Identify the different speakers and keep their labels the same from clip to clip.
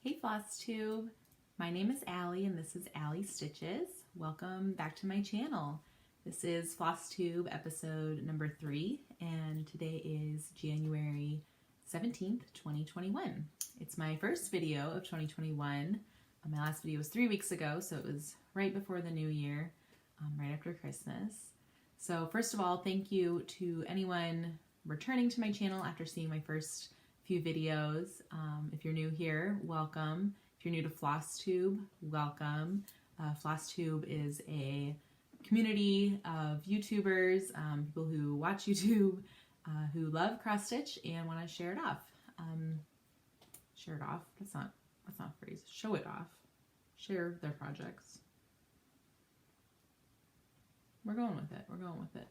Speaker 1: Hey Flosstube, my name is Allie and this is Allie Stitches. Welcome back to my channel. This is Flosstube episode number 3 and today is January 17th, 2021. It's my first video of 2021. My last video was 3 weeks ago, so it was right before the new year, right after Christmas. So first of all, thank you to anyone returning to my channel after seeing my first few videos. If you're new here, welcome. If you're new to Flosstube, welcome. Flosstube is a community of YouTubers, people who watch YouTube, who love cross stitch and want to share it off. Share it off. That's not a phrase. Show it off. Share their projects. We're going with it.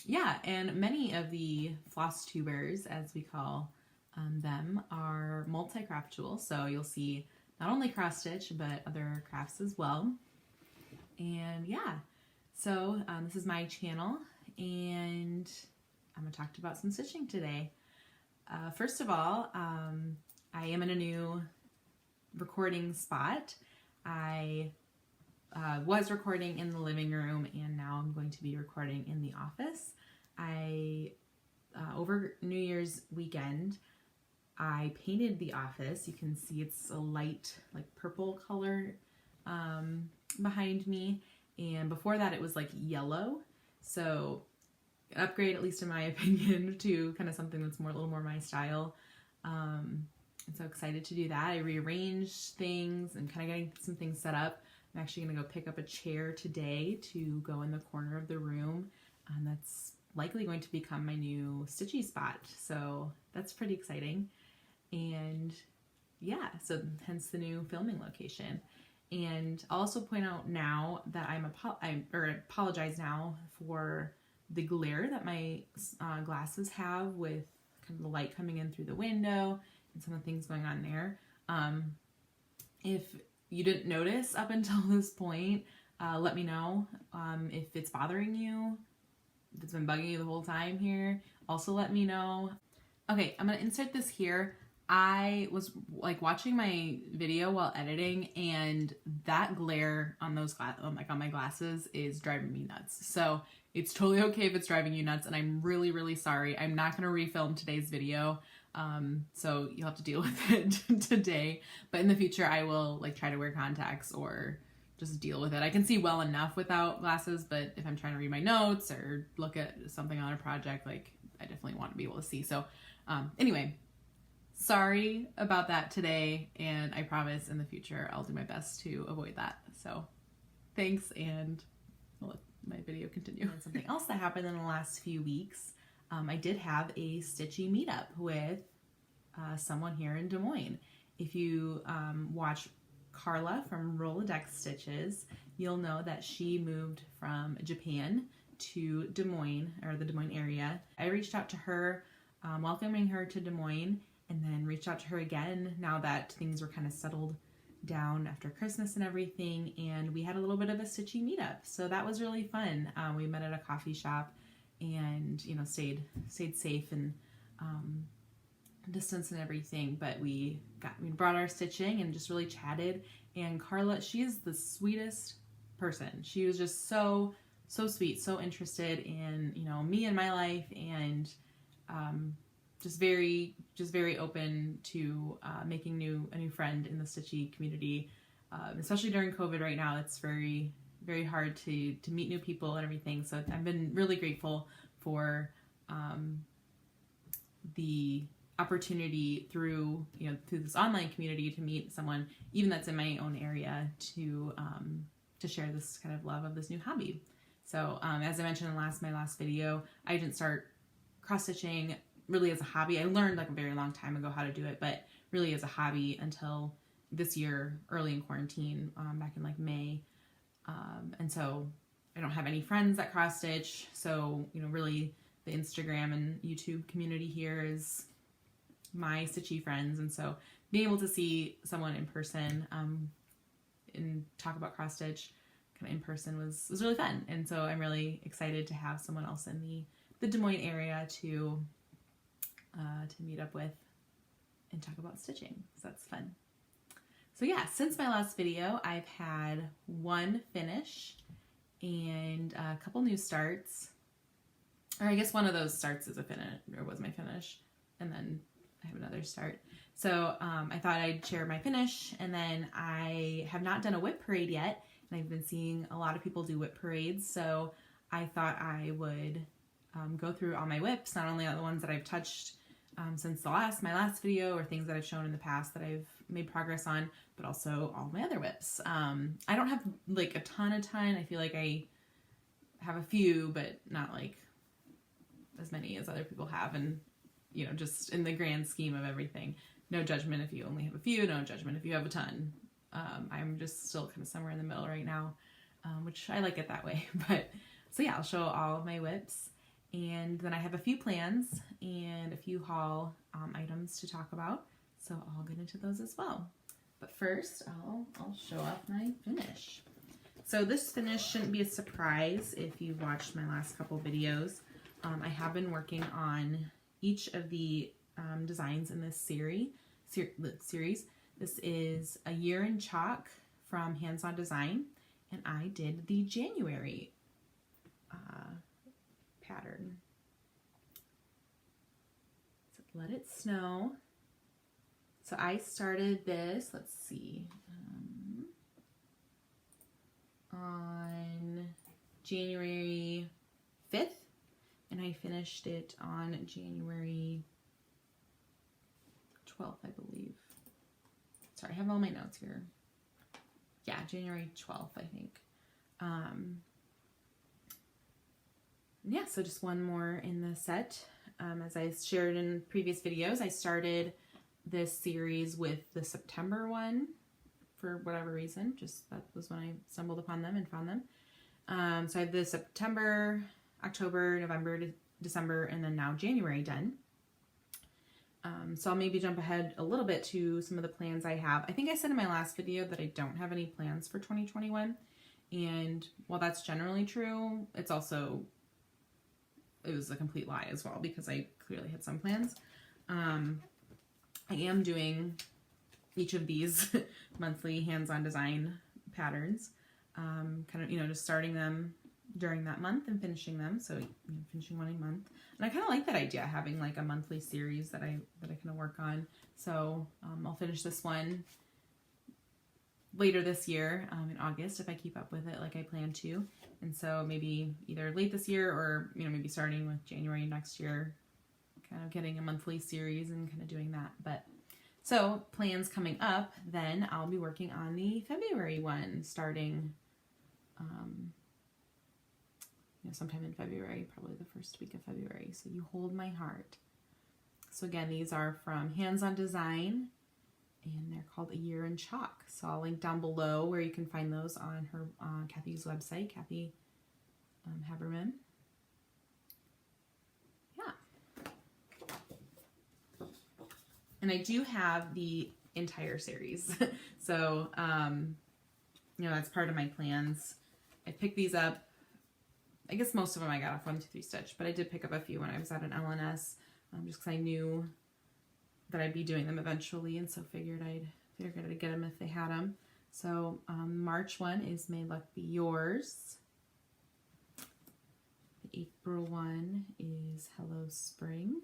Speaker 1: Yeah, and many of the Flosstubers, as we call them, are multi-craftual. So you'll see not only cross stitch, but other crafts as well. And yeah, so this is my channel, and I'm going to talk about some stitching today. First of all, I am in a new recording spot. I was recording in the living room, and now I'm going to be recording in the office. Over New Year's weekend, I painted the office. You can see it's a light, like purple color behind me, and before that it was like yellow. So an upgrade, at least in my opinion, to kind of something that's a little more my style. I'm so excited to do that. I rearranged things and kind of getting some things set up. I'm actually going to go pick up a chair today to go in the corner of the room. That's likely going to become my new stitchy spot. So that's pretty exciting. And yeah, so hence the new filming location. And I'll also point out now that I apologize now for the glare that my glasses have with kind of the light coming in through the window and some of the things going on there. If you didn't notice up until this point, let me know if it's bothering you, if it's been bugging you the whole time here. Also let me know. Okay, I'm gonna insert this here. I was like watching my video while editing, and that glare on those on my glasses is driving me nuts. So it's totally okay if it's driving you nuts, and I'm really, really sorry. I'm not gonna refilm today's video. So you'll have to deal with it today, but in the future I will like try to wear contacts or just deal with it. I can see well enough without glasses, but if I'm trying to read my notes or look at something on a project, like I definitely want to be able to see. So anyway, sorry about that today, and I promise in the future I'll do my best to avoid that. So thanks, and I'll let my video continue. And something else that happened in the last few weeks, I did have a stitchy meetup with someone here in Des Moines. If you watch Carla from Rolodex Stitches, you'll know that she moved from Japan to Des Moines, or the Des Moines area. I reached out to her, welcoming her to Des Moines, and then reached out to her again now that things were kind of settled down after Christmas and everything, and we had a little bit of a stitchy meetup. So that was really fun. We met at a coffee shop, and you know, stayed safe and distance and everything, but we brought our stitching and just really chatted. And Carla, she is the sweetest person. She was just so sweet, so interested in, you know, me and my life, and just very open to making a new friend in the stitchy community, especially during COVID right now. It's very hard to meet new people and everything. So I've been really grateful for the opportunity through this online community to meet someone, even that's in my own area, to share this kind of love of this new hobby. So as I mentioned in my last video, I didn't start cross stitching really as a hobby. I learned like a very long time ago how to do it, but really as a hobby until this year, early in quarantine, back in like May. And so I don't have any friends that cross stitch. So, you know, really the Instagram and YouTube community here is my stitchy friends. And so being able to see someone in person, and talk about cross stitch kind of in person was really fun. And so I'm really excited to have someone else in the Des Moines area to meet up with and talk about stitching. So that's fun. So yeah, since my last video, I've had one finish and a couple new starts. Or I guess one of those starts is a finish, or was my finish, and then I have another start. So I thought I'd share my finish, and then I have not done a WIP parade yet, and I've been seeing a lot of people do WIP parades, so I thought I would go through all my WIPs, not only the ones that I've touched since my last video, or things that I've shown in the past that I've made progress on, but also all my other WIPs. I don't have like a ton. I feel like I have a few, but not like as many as other people have, and you know, just in the grand scheme of everything. No judgment if you only have a few, no judgment if you have a ton. I'm just still kind of somewhere in the middle right now, which I like it that way. But so yeah, I'll show all of my WIPs, and then I have a few plans and a few haul items to talk about. So I'll get into those as well. But first, I'll show off my finish. So this finish shouldn't be a surprise if you've watched my last couple videos. I have been working on each of the designs in this series. This is A Year in Chalk from Hands On Design, and I did the January pattern. So Let It Snow. So I started this, let's see, on January 5th, and I finished it on January 12th, I believe. Sorry, I have all my notes here. Yeah, January 12th, I think. Yeah, so just one more in the set. As I shared in previous videos, I started this series with the September one for whatever reason. Just that was when I stumbled upon them and found them. So I have the September, October, November, December, and then now January done. So I'll maybe jump ahead a little bit to some of the plans I have. I think I said in my last video that I don't have any plans for 2021. And while that's generally true, it was a complete lie as well, because I clearly had some plans. I am doing each of these monthly hands-on design patterns, kind of, just starting them during that month and finishing them. So finishing one a month. And I kind of like that idea, having like a monthly series that I kind of work on. So I'll finish this one later this year, in August, if I keep up with it like I plan to. And so maybe either late this year or, maybe starting with January next year, kind of getting a monthly series and kind of doing that. But so plans coming up, then I'll be working on the February one starting, sometime in February, probably the first week of February. So You Hold My Heart. So again, these are from Hands On Design, and they're called A Year in Chalk. So I'll link down below where you can find those on her Kathy's website, Kathy Haberman. Yeah. And I do have the entire series. So, that's part of my plans. I picked these up. I guess most of them I got off 1-2-3 Stitch, but I did pick up a few when I was at an LNS, just because I knew that I'd be doing them eventually, and so figured I'd get them if they had them. So March one is May Luck Be Yours. The April one is Hello Spring.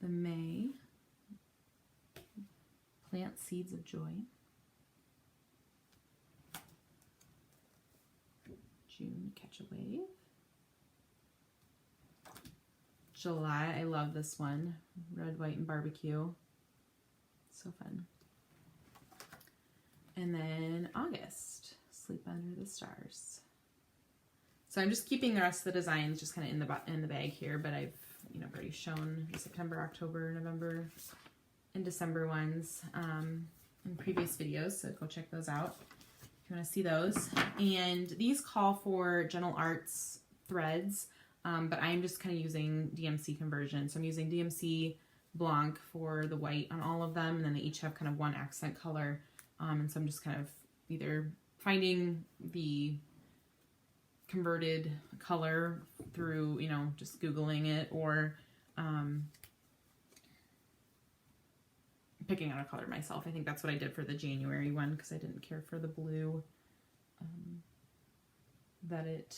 Speaker 1: The May, Plant Seeds of Joy. June, Catch a Wave. July, I love this one. Red, White, and Barbecue. So fun. And then August, Sleep Under the Stars. So I'm just keeping the rest of the designs just kind of in the bag here, but I've already shown the September, October, November, and December ones in previous videos, so go check those out if you want to see those. And these call for Gentle Arts threads, but I'm just kind of using DMC conversion. So I'm using DMC Blanc for the white on all of them, and then they each have kind of one accent color. And so I'm just kind of either finding the converted color through, just Googling it, or picking out a color myself. I think that's what I did for the January one because I didn't care for the blue that it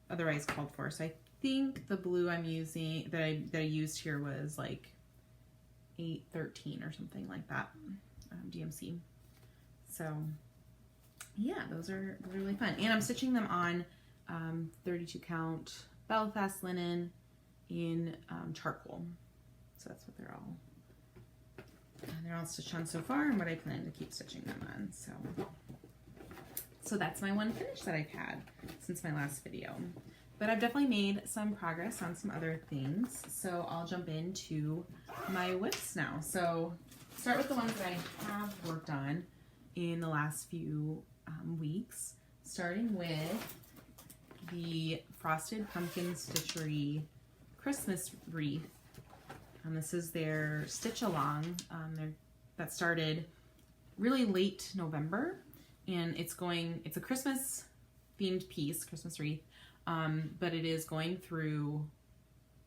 Speaker 1: otherwise called for. So I think the blue I'm using that I used here was like 813 or something like that, DMC. So yeah, those are really fun. And I'm stitching them on 32 count Belfast linen in charcoal. So that's what they're all stitched on so far, and what I plan to keep stitching them on. So that's my one finish that I've had since my last video. But I've definitely made some progress on some other things. So I'll jump into my WIPs now. So start with the ones that I have worked on in the last few weeks, starting with the Frosted Pumpkin Stitchery Christmas wreath. This is their stitch along that started really late November, and it's a Christmas themed piece, Christmas wreath, but it is going through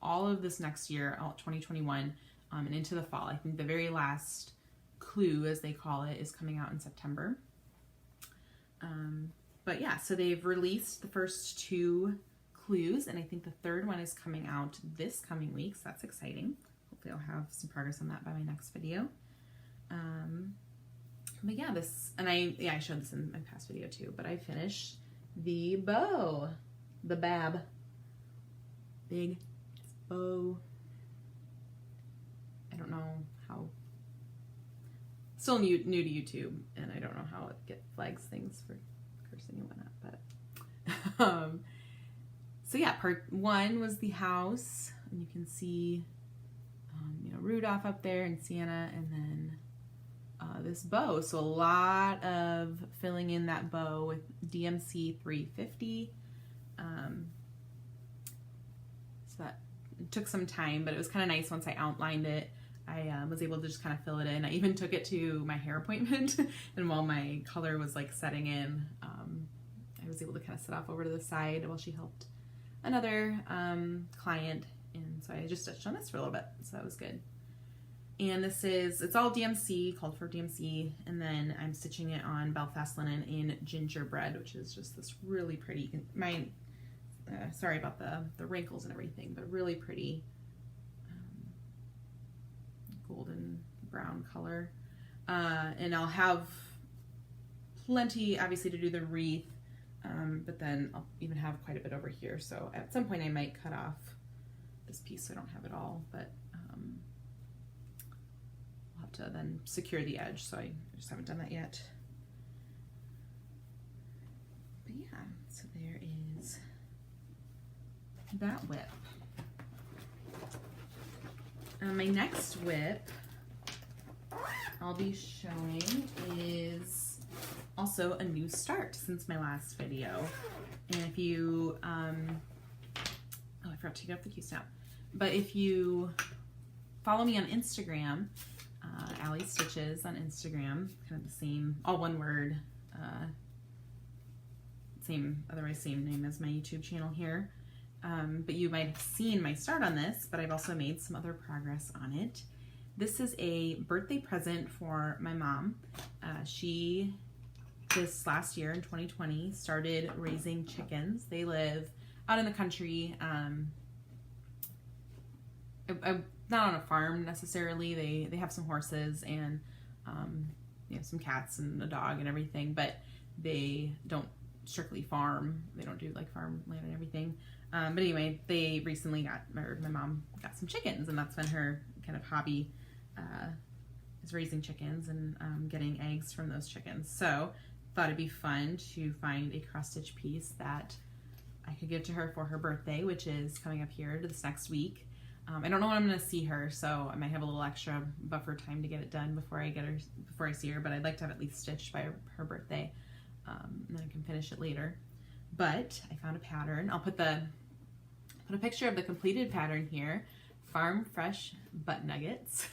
Speaker 1: all of this next year, 2021, and into the fall. I think the very last clue, as they call it, is coming out in September. But yeah, so they've released the first 2 clues, and I think the third one is coming out this coming week, so that's exciting. Hopefully I'll have some progress on that by my next video. But yeah, I showed this in my past video too, but I finished the bow, the bab, big bow. I don't know how, still new to YouTube, and I don't know how it flags things for cursing and whatnot, but so yeah, part 1 was the house, and you can see Rudolph up there and Santa, and then this bow. So a lot of filling in that bow with DMC 350. So that took some time, but it was kind of nice once I outlined it. I was able to just kind of fill it in. I even took it to my hair appointment, and while my color was like setting in, I was able to kind of sit off over to the side while she helped another client, and so I just stitched on this for a little bit, so that was good. And it's all DMC, called for DMC, and then I'm stitching it on Belfast linen in gingerbread, which is just this really pretty, sorry about the wrinkles and everything, but really pretty golden brown color. And I'll have plenty, obviously, to do the wreath, but then I'll even have quite a bit over here. So at some point I might cut off this piece so I don't have it all, but I'll have to then secure the edge, so I just haven't done that yet. But yeah, so there is that WIP. My next WIP I'll be showing is also a new start since my last video. And if you, oh, I forgot to take up the Q snap. But if you follow me on Instagram, Allie Stitches on Instagram, kind of the same, all one word, otherwise same name as my YouTube channel here. But you might have seen my start on this, but I've also made some other progress on it. This is a birthday present for my mom. She, this last year in 2020, started raising chickens. They live out in the country, not on a farm necessarily. They have some horses and some cats and a dog and everything, but they don't strictly farm. They don't do like farmland and everything. But anyway, they recently my mom got some chickens, and that's been her kind of hobby, is raising chickens and getting eggs from those chickens. So thought it'd be fun to find a cross stitch piece that I could give to her for her birthday, which is coming up here this next week. I don't know when I'm going to see her, so I might have a little extra buffer time to get it done before I see her, but I'd like to have at least stitched by her birthday, and then I can finish it later. But I found a pattern. I'll put a picture of the completed pattern here. Farm Fresh Butt Nuggets.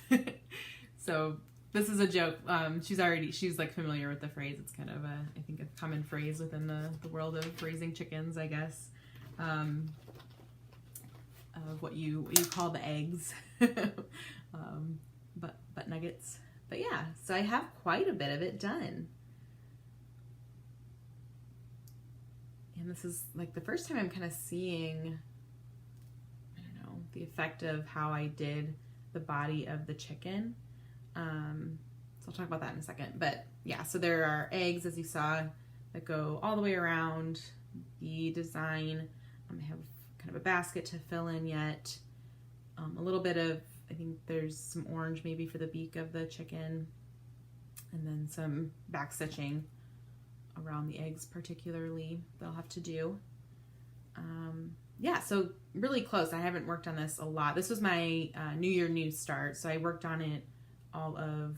Speaker 1: So this is a joke. She's like familiar with the phrase. It's kind of I think a common phrase within the world of raising chickens, I guess. Of of what you call the eggs, but nuggets. But yeah, so I have quite a bit of it done. And this is like the first time I'm kind of seeing, I don't know, the effect of how I did the body of the chicken. So I'll talk about that in a second. But yeah, so there are eggs, as you saw, that go all the way around the design. I have kind of a basket to fill in yet. A little bit of, I think there's some orange maybe for the beak of the chicken. And then some back stitching around the eggs particularly they'll have to do. Yeah, so really close. I haven't worked on this a lot. This was my New Year New Start, so I worked on it all of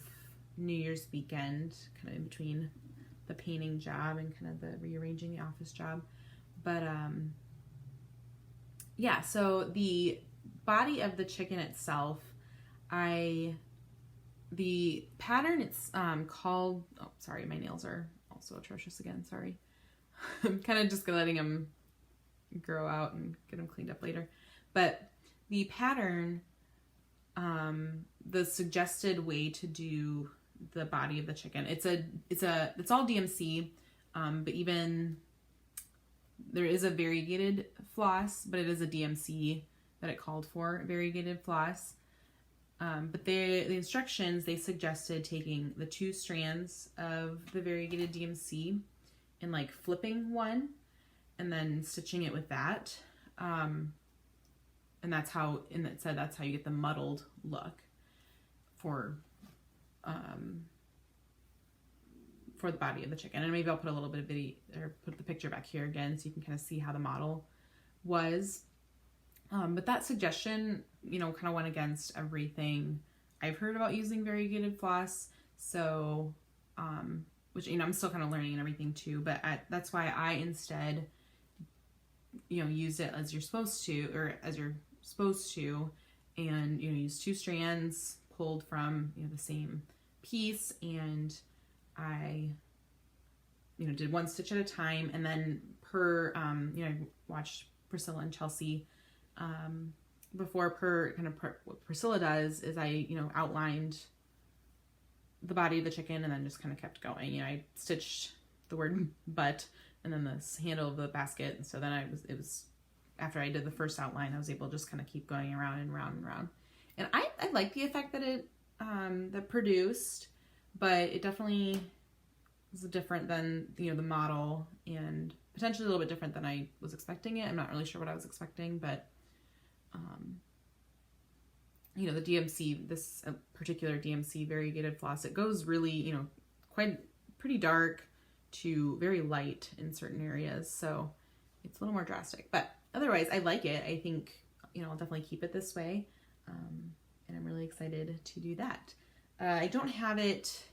Speaker 1: New Year's weekend, kind of in between the painting job and kind of the rearranging the office job. But yeah, so the body of the chicken itself, the pattern, it's called, oh sorry, my nails are also atrocious again, sorry. I'm kind of just letting them grow out and get them cleaned up later. But the pattern, the suggested way to do the body of the chicken, it's all DMC, but even there is a variegated floss, but it is a DMC that it called for, variegated floss. But the instructions, they suggested taking the 2 strands of the variegated DMC and like flipping one and then stitching it with that. And that's how, and it said that's how you get the muddled look for the body of the chicken. And maybe I'll put a little bit of video, or put the picture back here again so you can kind of see how the model was. But that suggestion, you know, kind of went against everything I've heard about using variegated floss. So, which, you know, I'm still kind of learning and everything too, but that's why I instead, you know, used it as you're supposed to, and, you know, use 2 strands pulled from, you know, the same piece. And I, you know, did 1 stitch at a time. And then per, you know, I watched Priscilla and Chelsea before, what Priscilla does is I, you know, outlined the body of the chicken and then just kind of kept going. You know, I stitched the word butt and then the handle of the basket. And so then it was after I did the first outline, I was able to just kind of keep going around and round and round. And I like the effect that it, that produced, but it definitely was different than, you know, the model, and potentially a little bit different than I was expecting it. I'm not really sure what I was expecting, but you know, the DMC, this particular DMC variegated floss, it goes really, you know, pretty dark to very light in certain areas. So it's a little more drastic, but otherwise I like it. I think, you know, I'll definitely keep it this way. And I'm really excited to do that. I don't have it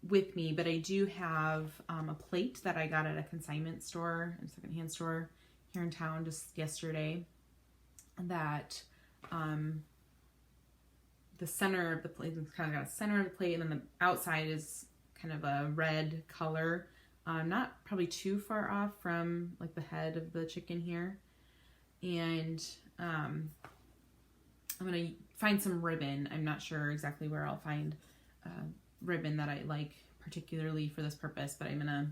Speaker 1: with me, but I do have a plate that I got at a consignment store, a secondhand store here in town just yesterday, that the center of the plate, it's kind of got a center of the plate, and then the outside is kind of a red color. Not probably too far off from like the head of the chicken here. And I'm going to find some ribbon. I'm not sure exactly where I'll find ribbon that I like particularly for this purpose, but I'm going to,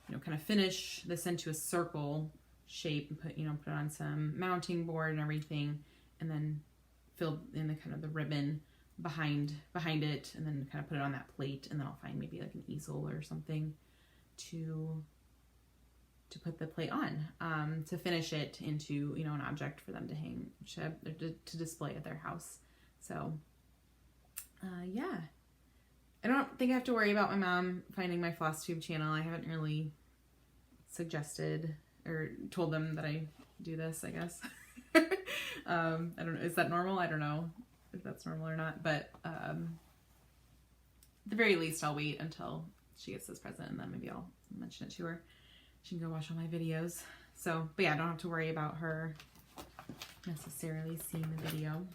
Speaker 1: you know, kind of finish this into a circle shape and put it on some mounting board and everything, and then fill in the kind of the ribbon behind it, and then kind of put it on that plate, and then I'll find maybe like an easel or something to put the plate on, to finish it into, you know, an object for them to hang, to display at their house. So yeah, I don't think I have to worry about my mom finding my Flosstube channel. I haven't really suggested or told them that I do this, I guess. I don't know. Is that normal? I don't know if that's normal or not, but at the very least, I'll wait until she gets this present, and then maybe I'll mention it to her. She can go watch all my videos. So, but yeah, I don't have to worry about her necessarily seeing the video.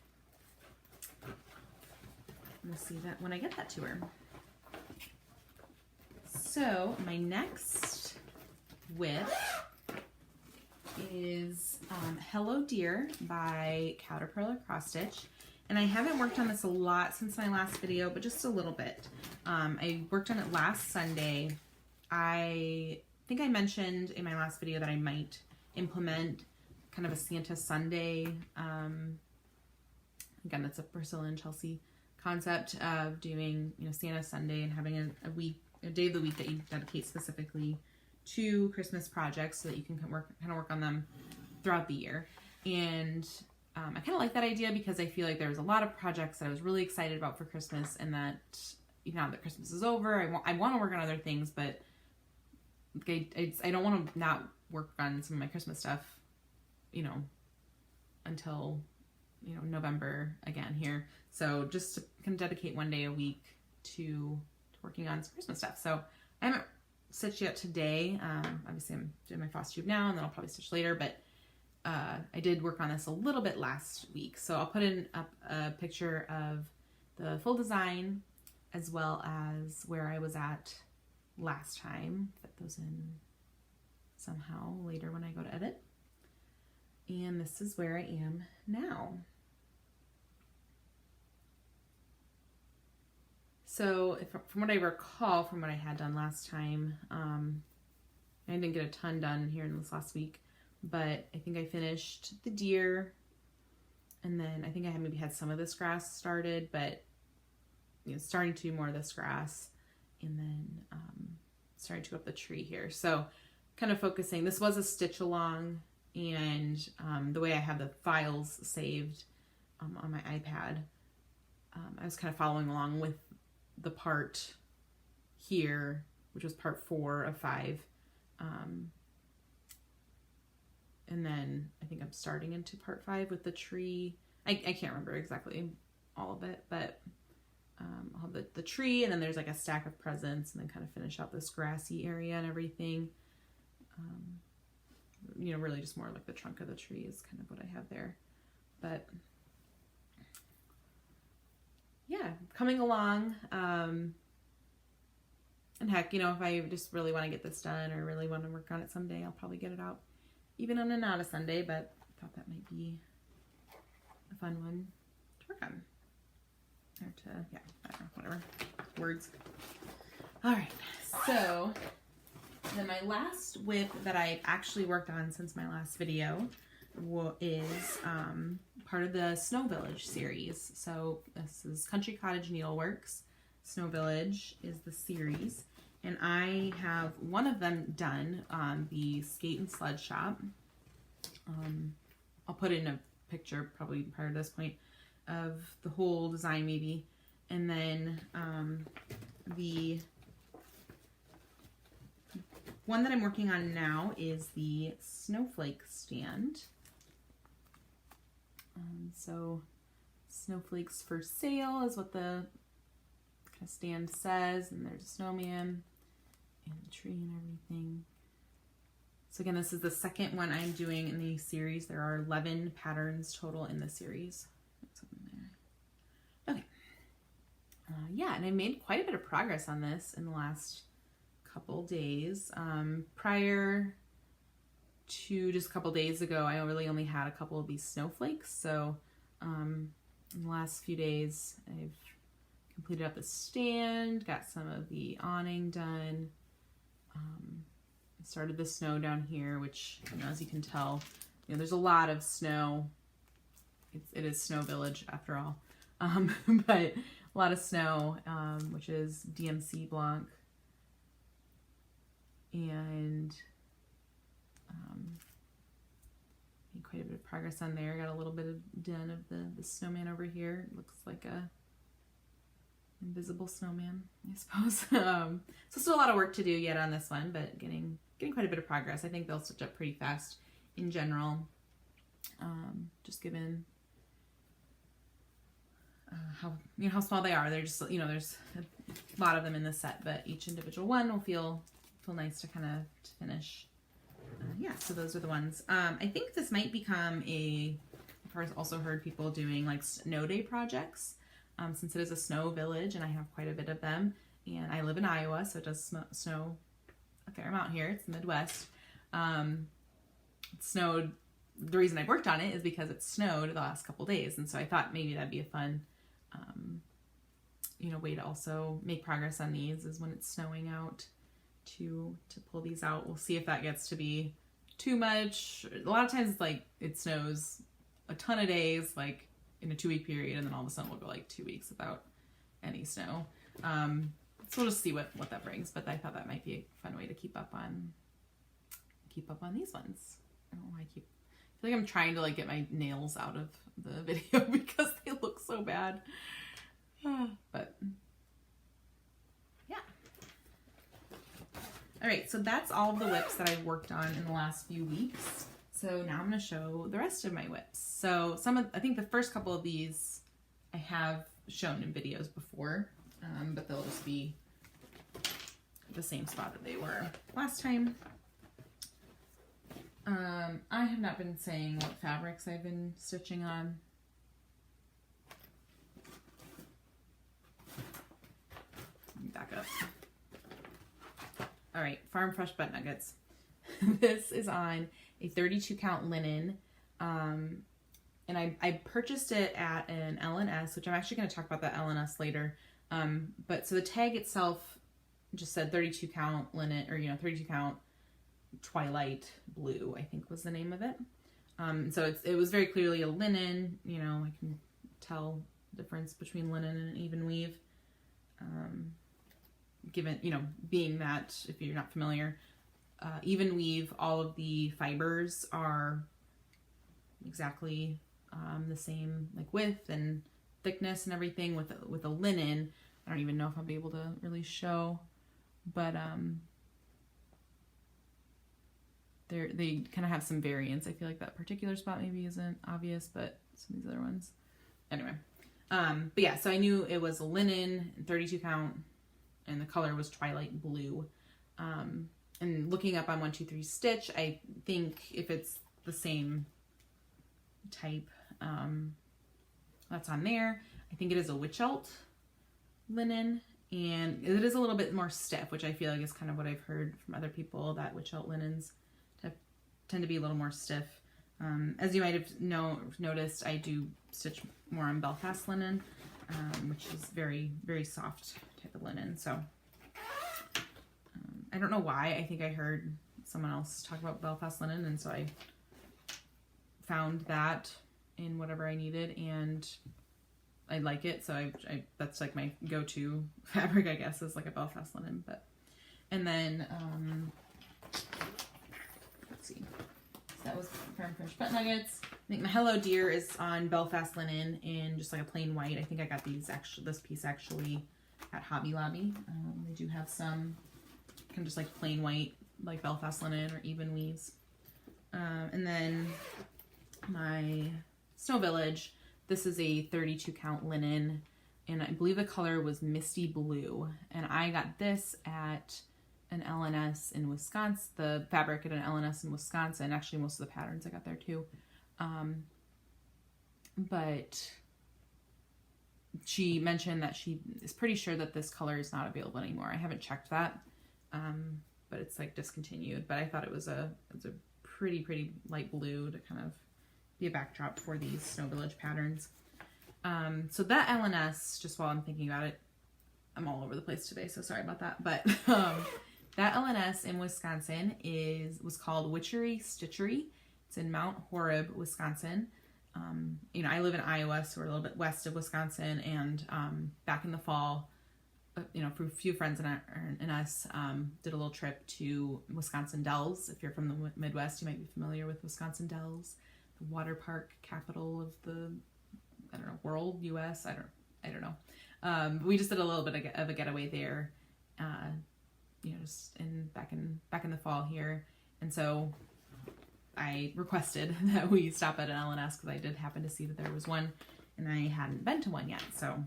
Speaker 1: We'll see that when I get that to her. So my next WIP is Hello Dear by Caterpillar Cross Stitch. And I haven't worked on this a lot since my last video, but just a little bit. I worked on it last Sunday. I think I mentioned in my last video that I might implement kind of a Santa Sunday. Again, that's a Priscilla and Chelsea concept of doing, you know, Santa Sunday and having a day of the week that you dedicate specifically to Christmas projects so that you can kind of work on them throughout the year. And I kind of like that idea because I feel like there was a lot of projects that I was really excited about for Christmas, and that even now that Christmas is over, I want to work on other things, but I don't want to not work on some of my Christmas stuff, you know, until, you know, November again here. So just to kind of dedicate one day a week to working on some Christmas stuff. So I haven't stitched yet today. Obviously I'm doing my Flosstube now, and then I'll probably stitch later, but I did work on this a little bit last week. So I'll put up a picture of the full design as well as where I was at last time. Fit those in somehow later when I go to edit. And this is where I am now. So from what I recall from what I had done last time, I didn't get a ton done here in this last week, but I think I finished the deer, and then I think I maybe had some of this grass started, but you know, starting to do more of this grass, and then starting to go up the tree here. So kind of focusing, this was a stitch along, and the way I have the files saved on my iPad, I was kind of following along with the part here, which was part 4 of 5. And then I think I'm starting into part 5 with the tree. I can't remember exactly all of it, but I'll have the tree, and then there's like a stack of presents, and then kind of finish out this grassy area and everything. You know, really just more like the trunk of the tree is kind of what I have there. But yeah, coming along. And heck, you know, if I just really want to get this done or really want to work on it someday, I'll probably get it out even on and not a Sunday, but I thought that might be a fun one to work on. Or to, yeah, I don't know, whatever. Words. All right, so then my last WIP that I've actually worked on since my last video is part of the Snow Village series. So this is Country Cottage Needleworks. Snow Village is the series, and I have one of them done on the Skate and Sled Shop. I'll put in a picture probably prior to this point of the whole design maybe, and then the one that I'm working on now is the Snowflake Stand. So snowflakes for sale is what the kind of stand says, and there's a snowman and a tree and everything. So again, this is the second one I'm doing in the series. There are 11 patterns total in the series. Okay. Yeah, and I made quite a bit of progress on this in the last couple days. Prior to just a couple days ago, I really only had a couple of these snowflakes. So in the last few days, I've completed up the stand, got some of the awning done. I started the snow down here, which, you know, as you can tell, you know, there's a lot of snow. It is Snow Village after all, but a lot of snow, which is DMC Blanc, and made quite a bit of progress on there. Got a little bit of done of the snowman over here. It looks like a invisible snowman, I suppose. So still a lot of work to do yet on this one, but getting quite a bit of progress. I think they'll stitch up pretty fast in general, just given how small they are. They're just, you know, there's a lot of them in the set, but each individual one will feel nice to kind of finish. Yeah, so those are the ones. I think this might become I've also heard people doing like snow day projects, since it is a snow village and I have quite a bit of them, and I live in Iowa, so it does snow a fair amount here. It's the Midwest. it snowed. The reason I worked on it is because it snowed the last couple days. And so I thought maybe that'd be a fun, you know, way to also make progress on these is when it's snowing out to pull these out. We'll see if that gets to be too much. A lot of times it's like it snows a ton of days, like in a 2-week period, and then all of a sudden we'll go like 2 weeks without any snow. So we'll just see what that brings. But I thought that might be a fun way to keep up on these ones. I don't know why I feel like I'm trying to like get my nails out of the video because they look so bad. But yeah. All right, so that's all of the WIPs that I've worked on in the last few weeks. So now I'm going to show the rest of my WIPs. So I think the first couple of these I have shown in videos before, but they'll just be the same spot that they were last time. I have not been saying what fabrics I've been stitching on. Back up. All right, Farm Fresh Butt Nuggets. This is on a 32 count linen. And I purchased it at an L&S, which I'm actually going to talk about that L&S later. But so the tag itself just said 32 count linen, or, you know, 32 count Twilight Blue, I think was the name of it. So it was very clearly a linen, you know, I can tell the difference between linen and an even weave. Given, you know, being that, if you're not familiar, even weave, all of the fibers are exactly the same, like width and thickness and everything. With a linen, I don't even know if I'll be able to really show, but they kind of have some variance. I feel like that particular spot maybe isn't obvious, but some of these other ones. Anyway, but yeah, so I knew it was a linen, 32 count, and the color was Twilight Blue. And looking up on 123 Stitch, I think if it's the same type that's on there, I think it is a Witchelt linen, and it is a little bit more stiff, which I feel like is kind of what I've heard from other people, that Witchelt linens tend to be a little more stiff. As you might have noticed, I do stitch more on Belfast linen, which is very, very soft type of linen. So I don't know why. I think I heard someone else talk about Belfast linen, and so I found that in whatever I needed, and I like it. So I that's like my go-to fabric, I guess, is like a Belfast linen. And then let's see. So that was Farm Fresh Butt Nuggets. I think my Hello Dear is on Belfast linen in just like a plain white. I think I got this piece actually at Hobby Lobby. They do have some kind of just like plain white, like Belfast linen or even weaves. And then my Snow Village, this is a 32 count linen, and I believe the color was Misty Blue, and I got this at an L&S in Wisconsin, the fabric at an L&S in Wisconsin. Actually, most of the patterns I got there too. But she mentioned that she is pretty sure that this color is not available anymore. I haven't checked that, but it's like discontinued. But I thought it was a pretty light blue to kind of be a backdrop for these Snow Village patterns. So that L&S, just while I'm thinking about it, I'm all over the place today, so sorry about that. But that L&S in Wisconsin was called Witchery Stitchery. It's in Mount Horeb, Wisconsin. You know, I live in Iowa, so we're a little bit west of Wisconsin, and back in the fall, you know, for a few friends and us, did a little trip to Wisconsin Dells. If you're from the Midwest, you might be familiar with Wisconsin Dells, the water park capital of the, I don't know, world, U.S. I don't know. We just did a little bit of a getaway there, you know, just back in the fall here, and so I requested that we stop at an L&S because I did happen to see that there was one, and I hadn't been to one yet. So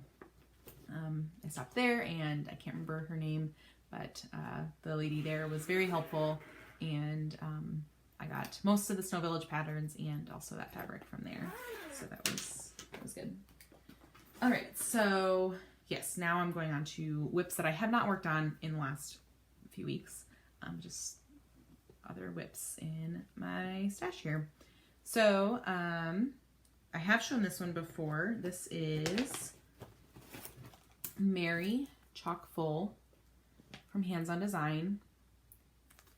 Speaker 1: I stopped there, and I can't remember her name, but the lady there was very helpful, and I got most of the Snow Village patterns and also that fabric from there. So that was good. All right, so yes, now I'm going on to WIPs that I have not worked on in the last few weeks. Just other WIPs in my stash here. So I have shown this one before. This is Mary Chock Full from Hands On Design.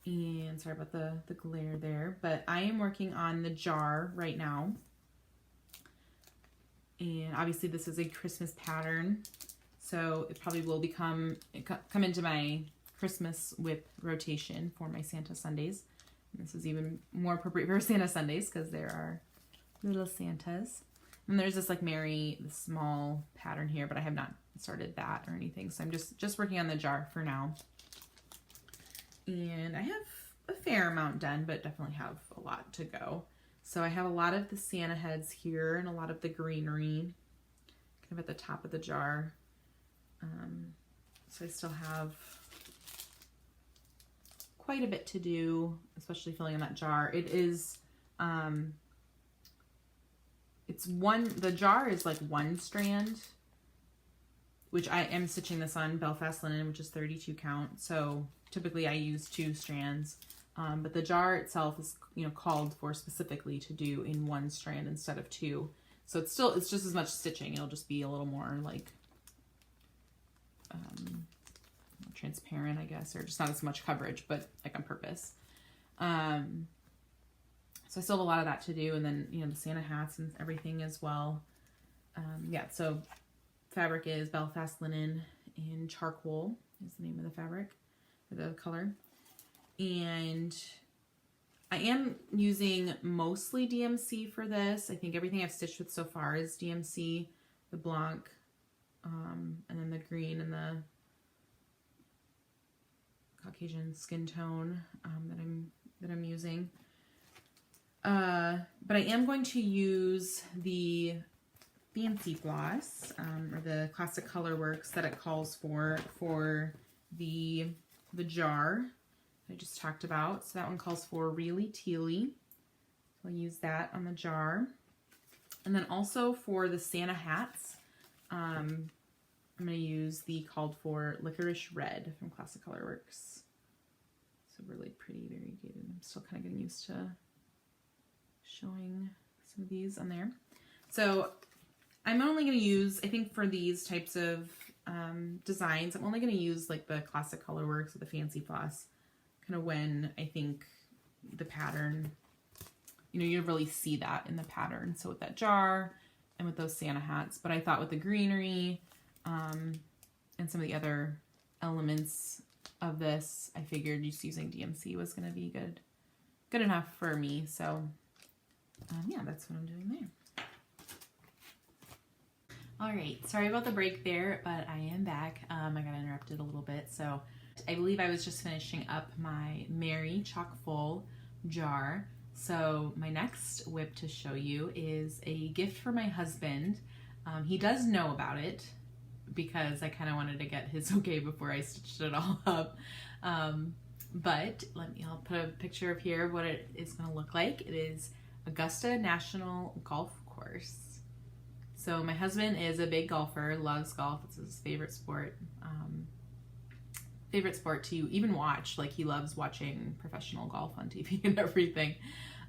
Speaker 1: And sorry about the glare there, but I am working on the jar right now. And obviously this is a Christmas pattern, so it probably will come into my Christmas WIP rotation for my Santa Sundays. And this is even more appropriate for Santa Sundays because there are little Santas. And there's this like Mary, the small pattern here, but I have not started that or anything. So I'm just working on the jar for now. And I have a fair amount done, but definitely have a lot to go. So I have a lot of the Santa heads here and a lot of the greenery kind of at the top of the jar. So I still have quite a bit to do, especially filling in that jar. It is, the jar is like one strand, which I am stitching this on Belfast linen, which is 32 count. So typically I use 2 strands, but the jar itself is, called for specifically to do in 1 strand instead of 2. So it's just as much stitching. It'll just be a little more like transparent, I guess, or just not as much coverage, but like on purpose. So I still have a lot of that to do, and then the Santa hats and everything as well. Yeah, so fabric is Belfast linen and charcoal is the name of the fabric, or the color. And I am using mostly DMC for this. I think everything I've stitched with so far is DMC, the Blanc, and then the green and the Caucasian skin tone that I'm using. But I am going to use the fancy floss, or the Classic Colorworks that it calls for the jar I just talked about. So that one calls for Really Tealy. So I'll use that on the jar. And then also for the Santa hats, I'm going to use the called for Licorice Red from Classic Colorworks. So really pretty, variegated. I'm still kind of getting used to showing some of these on there. So I'm only going to use, I think for these types of designs, I'm only going to use like the Classic Colorworks or the Fancy Floss kind of when I think the pattern, you really see that in the pattern. So with that jar and with those Santa hats, but I thought with the greenery and some of the other elements of this, I figured just using DMC was going to be good enough for me. So yeah, that's what I'm doing there. All right, sorry about the break there, but I am back. I got interrupted a little bit. So I believe I was just finishing up my Mary Chock Full jar. So my next WIP to show you is a gift for my husband. He does know about it because I kind of wanted to get his okay before I stitched it all up. But I'll put a picture of here of what it is going to look like. It is Augusta National golf course. So my husband is a big golfer, loves golf. It's his favorite sport. Favorite sport to even watch. Like, he loves watching professional golf on TV and everything.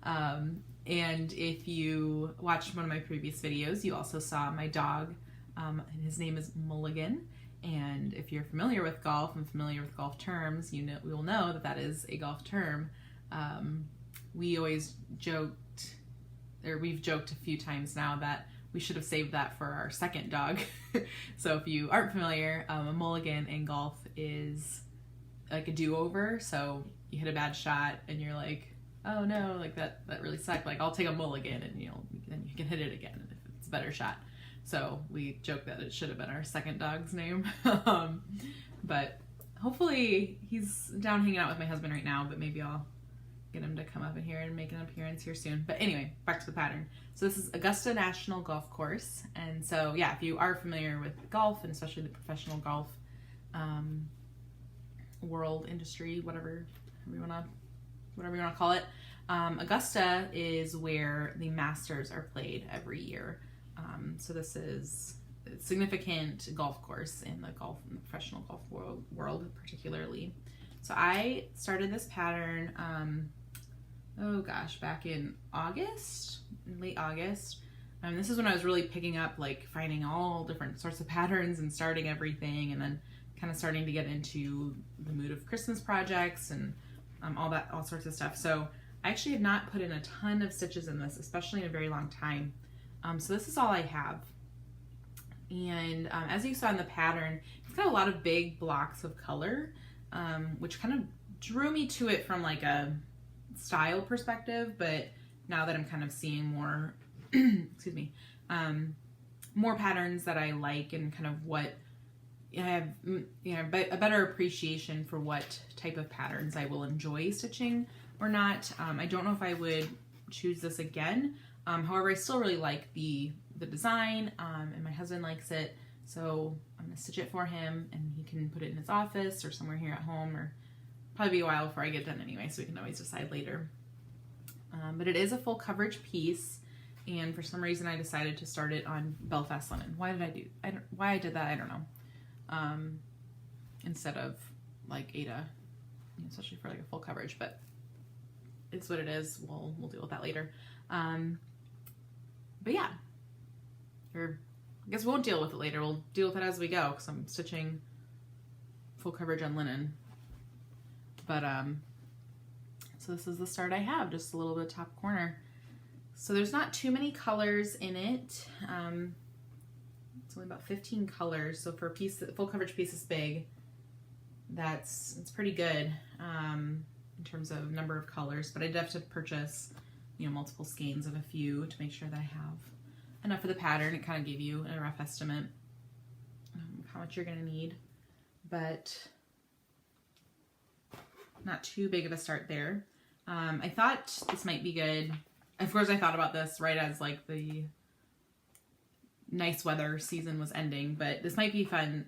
Speaker 1: And if you watched one of my previous videos, you also saw my dog, and his name is Mulligan. And if you're familiar with golf and familiar with golf terms, we will know that that is a golf term. We always joked, or we've joked a few times now, that we should have saved that for our second dog. So if you aren't familiar, a mulligan in golf is like a do-over. So you hit a bad shot and you're like, oh no, like that really sucked. Like, I'll take a mulligan, and then you can hit it again if it's a better shot. So we joke that it should have been our second dog's name. But hopefully he's down hanging out with my husband right now, but maybe I'll get him to come up in here and make an appearance here soon. But anyway, back to the pattern. So this is Augusta National Golf Course. And so yeah, if you are familiar with golf, and especially the professional golf world, industry, whatever you want to call it, Augusta is where the Masters are played every year. So this is a significant golf course in the professional golf world particularly. So I started this pattern, oh gosh, back in August, late August. This is when I was really picking up, like finding all different sorts of patterns and starting everything, and then kind of starting to get into the mood of Christmas projects and all sorts of stuff. So I actually have not put in a ton of stitches in this, especially in a very long time. So this is all I have. And as you saw in the pattern, it's got a lot of big blocks of color, which kind of drew me to it from like a style perspective. But now that I'm kind of seeing more, excuse me, more patterns that I like, and kind of what I have, a better appreciation for what type of patterns I will enjoy stitching or not. I don't know if I would choose this again. However, I still really like the design, and my husband likes it, so I'm gonna stitch it for him, and he can put it in his office or somewhere here at home, or probably be a while before I get done anyway, so we can always decide later. But it is a full coverage piece, and for some reason I decided to start it on Belfast linen. Why I did that, I don't know. Instead of like Ada, especially for like a full coverage, but it's what it is. We'll deal with that later. But yeah, or I guess we won't deal with it later. We'll deal with it as we go, because I'm stitching full coverage on linen. But so this is the start I have, just a little bit top corner. So there's not too many colors in it. It's only about 15 colors. So for a piece, full coverage piece is big. It's pretty good in terms of number of colors. But I did have to purchase, multiple skeins of a few to make sure that I have enough for the pattern. It kind of gave you a rough estimate of how much you're going to need, but not too big of a start there. I thought this might be good. Of course, I thought about this right as like the nice weather season was ending, but this might be fun,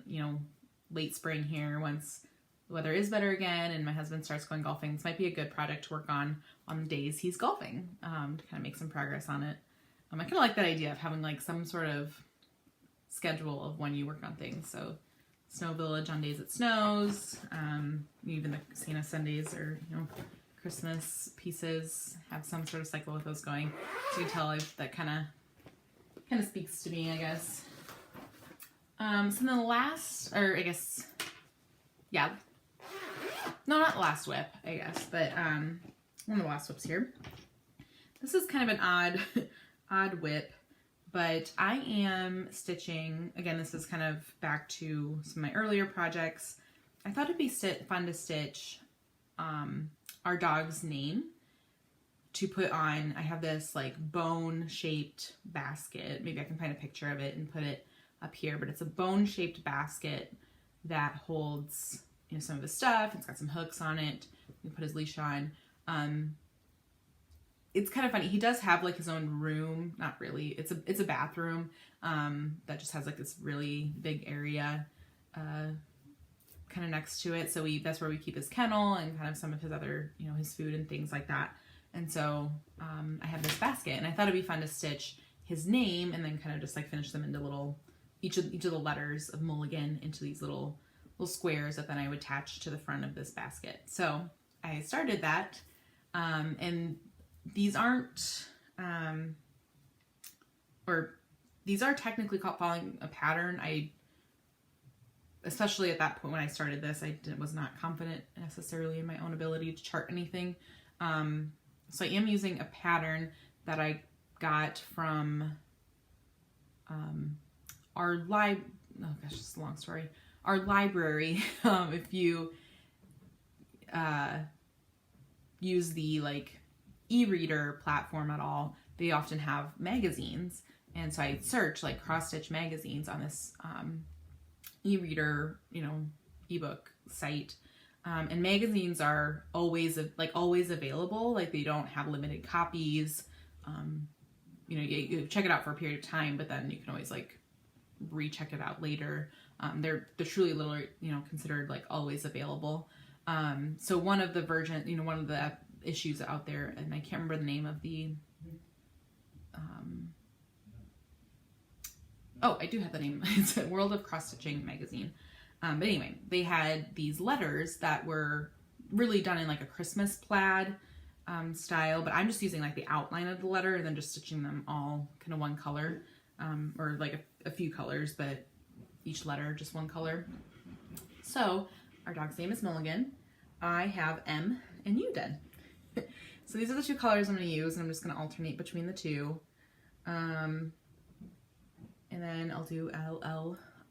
Speaker 1: late spring here, once the weather is better again and my husband starts going golfing. This might be a good project to work on the days he's golfing, to kind of make some progress on it. I kind of like that idea of having like some sort of schedule of when you work on things. So Snow Village on days it snows, even the Santa Sundays, or Christmas pieces, have some sort of cycle with those going. So you can tell that kind of speaks to me, I guess. So then the last, or I guess, yeah, no, not the last WIP, I guess, but one of the last WIPs here. This is kind of an odd WIP, but I am stitching, again, this is kind of back to some of my earlier projects. I thought it'd be fun to stitch our dog's name to put on. I have this like bone-shaped basket. Maybe I can find a picture of it and put it up here, but it's a bone-shaped basket that holds some of his stuff. It's got some hooks on it. You put his leash on. It's kind of funny. He does have like his own room. Not really. It's a bathroom that just has like this really big area kind of next to it. So that's where we keep his kennel and kind of some of his other, his food and things like that. And so I have this basket, and I thought it'd be fun to stitch his name and then kind of just like finish them into each of the letters of Mulligan into these little squares that then I would attach to the front of this basket. So I started that, and these aren't, these are technically following a pattern. Especially at that point when I started this, I was not confident necessarily in my own ability to chart anything. So I am using a pattern that I got from our it's a long story. Our library. If you use the like e-reader platform at all, they often have magazines, and so I search like cross-stitch magazines on this e-reader, ebook site, and magazines are always available. Like they don't have limited copies. You check it out for a period of time, but then you can always like recheck it out later. They're truly literally, considered like always available. So one of the one of the issues out there, and I can't remember the name of the, I do have the name. It's a World of Cross Stitching magazine. But anyway, they had these letters that were really done in like a Christmas plaid style, but I'm just using like the outline of the letter and then just stitching them all kind of one color, or like a few colors, but each letter just one color. So our dog's name is Milligan. I have M and U done. So these are the two colors I'm going to use, and I'm just going to alternate between the two. And then I'll do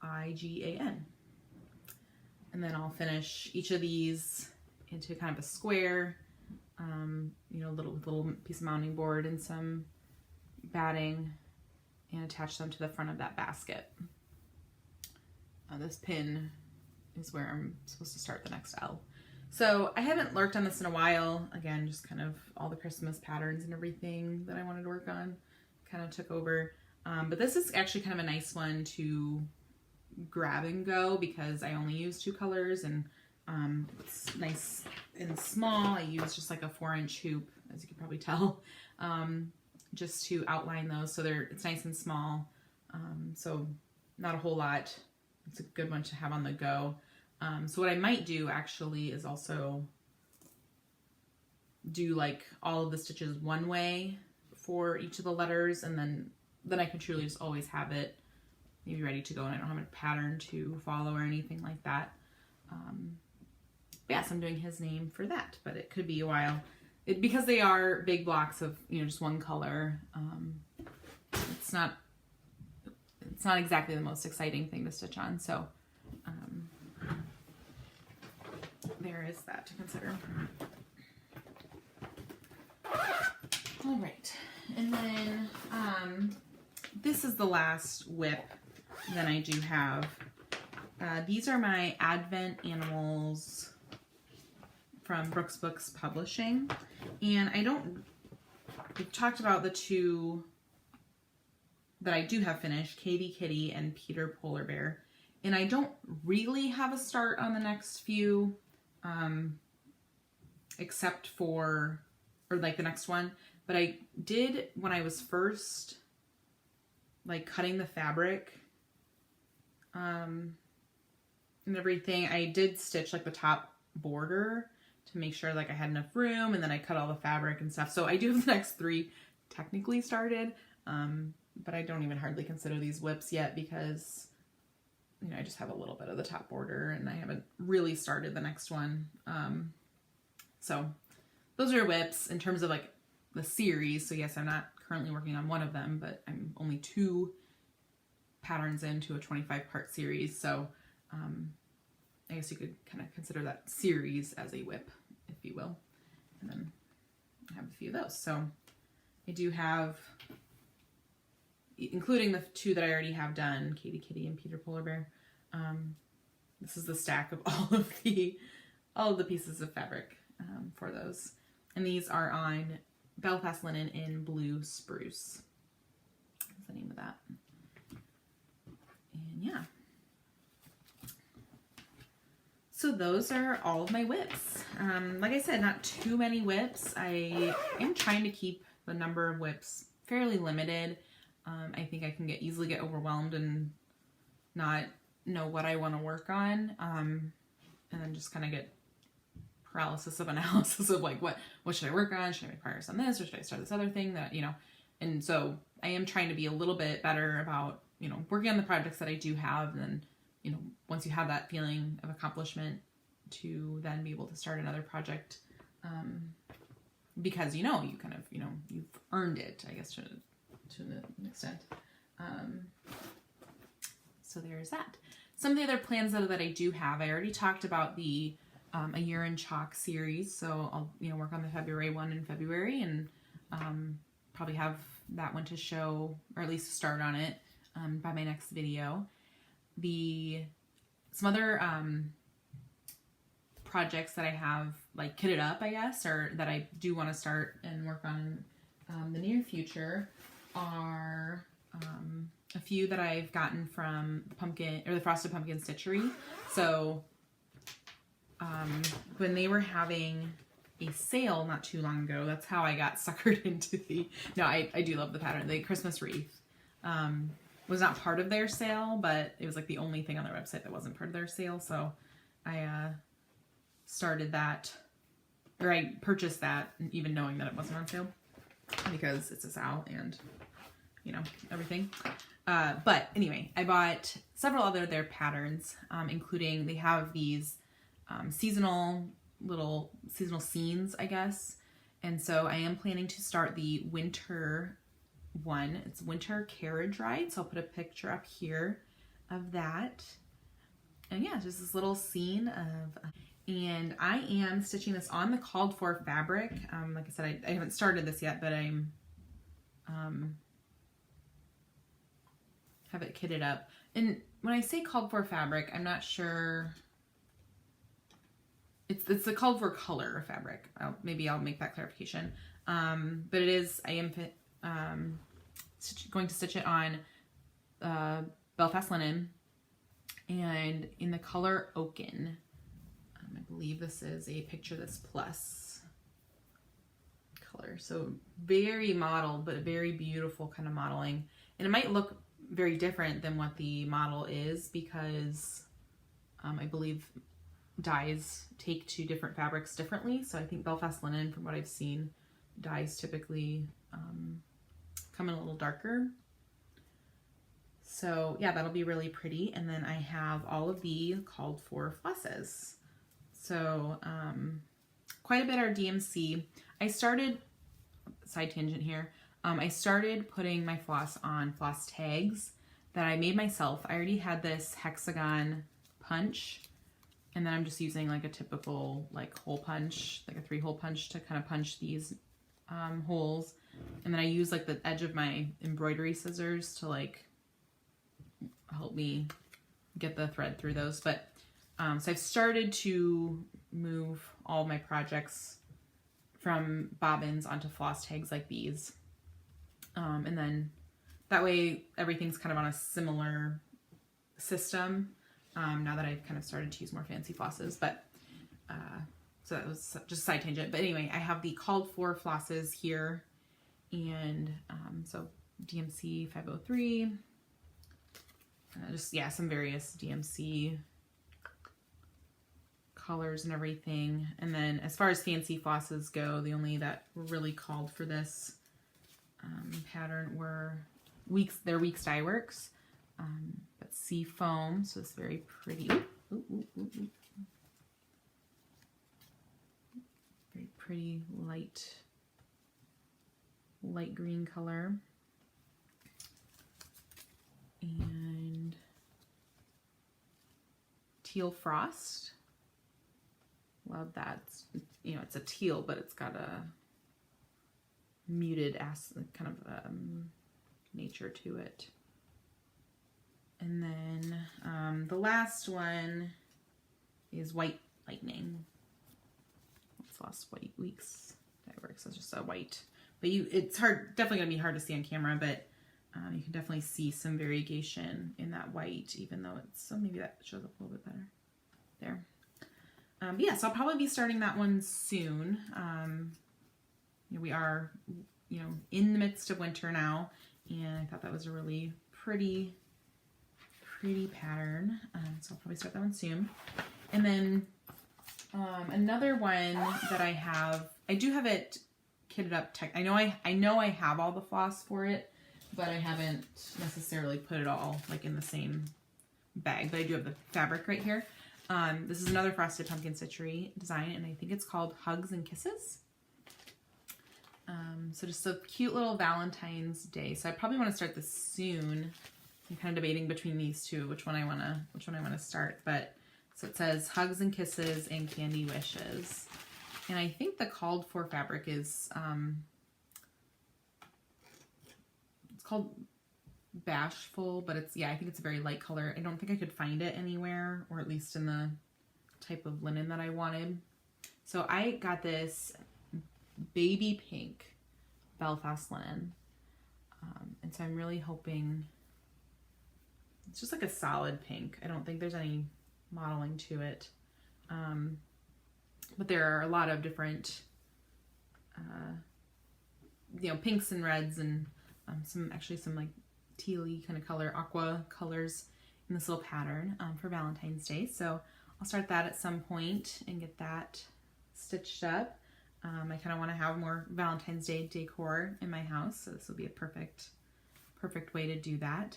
Speaker 1: LLIGAN. And then I'll finish each of these into kind of a square, you know, little piece of mounting board and some batting, and attach them to the front of that basket. This pin is where I'm supposed to start the next L. So I haven't worked on this in a while. Again, just kind of all the Christmas patterns and everything that I wanted to work on kind of took over. But this is actually kind of a nice one to grab and go because I only use two colors, and it's nice and small. I use just like a 4-inch hoop, as you can probably tell, just to outline those. So it's nice and small. So not a whole lot. It's a good one to have on the go. So what I might do actually is also do like all of the stitches one way for each of the letters, and then I can truly just always have it maybe ready to go, and I don't have a pattern to follow or anything like that. Yes, I'm doing his name for that, but it could be a while. Because they are big blocks of, you know, just one color. It's not exactly the most exciting thing to stitch on, so there is that to consider. All right, and then this is the last WIP that I do have. These are my Advent Animals from Brooks Books Publishing, and we've talked about the two that I do have finished, Katie Kitty and Peter Polar Bear, and I don't really have a start on the next few, except for, or like the next one, but I did when I was first like cutting the fabric and everything, I did stitch like the top border to make sure like I had enough room, and then I cut all the fabric and stuff. So I do have the next three technically started, but I don't even hardly consider these WIPs yet because, you know, I just have a little bit of the top border and I haven't really started the next one. So those are WIPs in terms of like the series. So yes, I'm not currently working on one of them, but I'm only 2 patterns into a 25-part series. So I guess you could kind of consider that series as a WIP, if you will. And then I have a few of those. So I do have, including the 2 that I already have done, Katie Kitty and Peter Polar Bear. This is the stack of all of the pieces of fabric for those. And these are on Belfast Linen in Blue Spruce. That's the name of that. And yeah. So those are all of my WIPs. Like I said, not too many WIPs. I am trying to keep the number of WIPs fairly limited. I think I can easily get overwhelmed and not know what I want to work on. And then just kind of get paralysis of analysis of like, what should I work on? Should I make progress on this, or should I start this other thing that, you know? And so I am trying to be a little bit better about, you know, working on the projects that I do have, and then, you know, once you have that feeling of accomplishment, to then be able to start another project, because, you know, you kind of, you know, you've earned it, I guess, to an extent. So there's that. Some of the other plans that I do have, I already talked about the A Year in Chalk series, so I'll, you know, work on the February one in February, and probably have that one to show, or at least start on it by my next video. Some other projects that I have like kitted up, I guess, or that I do want to start and work on in the near future are a few that I've gotten from the Frosted Pumpkin Stitchery. So when they were having a sale not too long ago, that's how I got suckered into I do love the pattern. The Christmas wreath was not part of their sale, but it was like the only thing on their website that wasn't part of their sale. So I started that or I purchased that even knowing that it wasn't on sale because it's a sale and, you know, everything. But anyway, I bought several other their patterns, including they have these seasonal scenes, I guess. And so I am planning to start the winter one. It's winter carriage ride. So I'll put a picture up here of that. And yeah, just this little scene of, and I am stitching this on the called for fabric. Like I said, I haven't started this yet, but I'm, have it kitted up. And when I say called for fabric, I'm not sure. It's the called for color of fabric. Maybe I'll make that clarification. But it is, I am going to stitch it on Belfast linen and in the color Oaken. I believe this is a Picture This Plus color. So very modeled, but very beautiful kind of modeling. And it might look very different than what the model is because I believe dyes take to different fabrics differently. So I think Belfast linen, from what I've seen, dyes typically come in a little darker. So yeah, that'll be really pretty. And then I have all of the called for flosses. So quite a bit are DMC. I started, side tangent here, I started putting my floss on floss tags that I made myself. I already had this hexagon punch, and then I'm just using like a typical like hole punch, like a 3-hole punch to kind of punch these holes. And then I use like the edge of my embroidery scissors to like help me get the thread through those. But so I've started to move all my projects from bobbins onto floss tags like these. And then that way everything's kind of on a similar system now that I've kind of started to use more fancy flosses. But so that was just a side tangent. But anyway, I have the called for flosses here. And so DMC 503. Just, yeah, some various DMC colors and everything. And then as far as fancy flosses go, the only that were really called for this pattern were their Weeks Dye Works. But Sea Foam, so it's very pretty. Very pretty light green color. And Teal Frost. Love that. You know, it's a teal, but it's got a muted kind of nature to it. And then the last one is White Lightning. It's Lost White Weeks Dye Works. It's just a white, but it's definitely gonna be hard to see on camera, but you can definitely see some variegation in that white, even though so maybe that shows up a little bit better there. But yeah, so I'll probably be starting that one soon. You know, we are, you know, in the midst of winter now, and I thought that was a really pretty pattern. So I'll probably start that one soon. And then another one that I do have it kitted up. I know I have all the floss for it, but I haven't necessarily put it all like in the same bag. But I do have the fabric right here. This is another Frosted Pumpkin Stitchery design, and I think it's called Hugs and Kisses. So just a cute little Valentine's Day. So I probably want to start this soon. I'm kind of debating between these two, which one I want to start. But so it says Hugs and Kisses and Candy Wishes, and I think the called for fabric is it's called Bashful, but it's, yeah, I think it's a very light color. I don't think I could find it anywhere, or at least in the type of linen that I wanted. So I got this baby pink Belfast linen, and so I'm really hoping it's just like a solid pink. I don't think there's any modeling to it, but there are a lot of different you know, pinks and reds, and some like tealy kind of color, aqua colors in this little pattern for Valentine's Day. So I'll start that at some point and get that stitched up. I kind of want to have more Valentine's Day decor in my house, so this will be a perfect way to do that.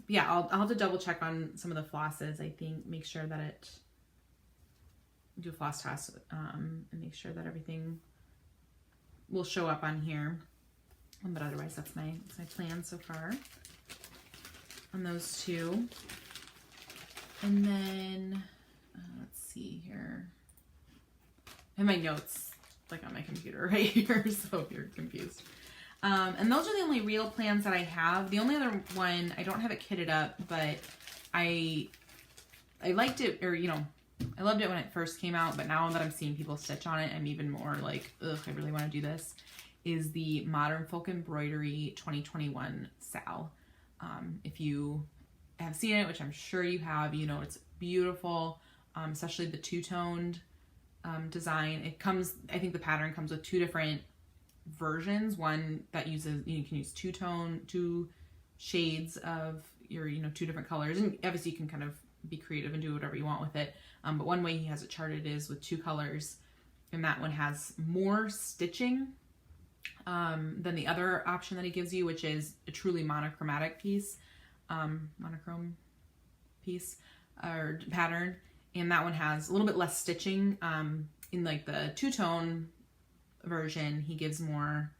Speaker 1: Yeah, I'll have to double check on some of the flosses. I think make sure that do a floss toss and make sure that everything will show up on here. But otherwise, that's my plan so far on those two. And then let's see here. I have my notes like on my computer right here, so if you're confused. And those are the only real plans that I have. The only other one, I don't have it kitted up, but I liked it, or you know, I loved it when it first came out, but now that I'm seeing people stitch on it, I'm even more like, ugh, I really want to do this, is the Modern Folk Embroidery 2021 Sal. If you have seen it, which I'm sure you have, you know it's beautiful, especially the two-toned design. It comes, I think the pattern comes with two different versions. One that uses, you can use two shades of your, you know, two different colors, and obviously you can kind of be creative and do whatever you want with it. But one way he has it charted is with two colors, and that one has more stitching than the other option that he gives you, which is a truly monochromatic piece, monochrome piece or pattern. And that one has a little bit less stitching. In like the two-tone version, he gives more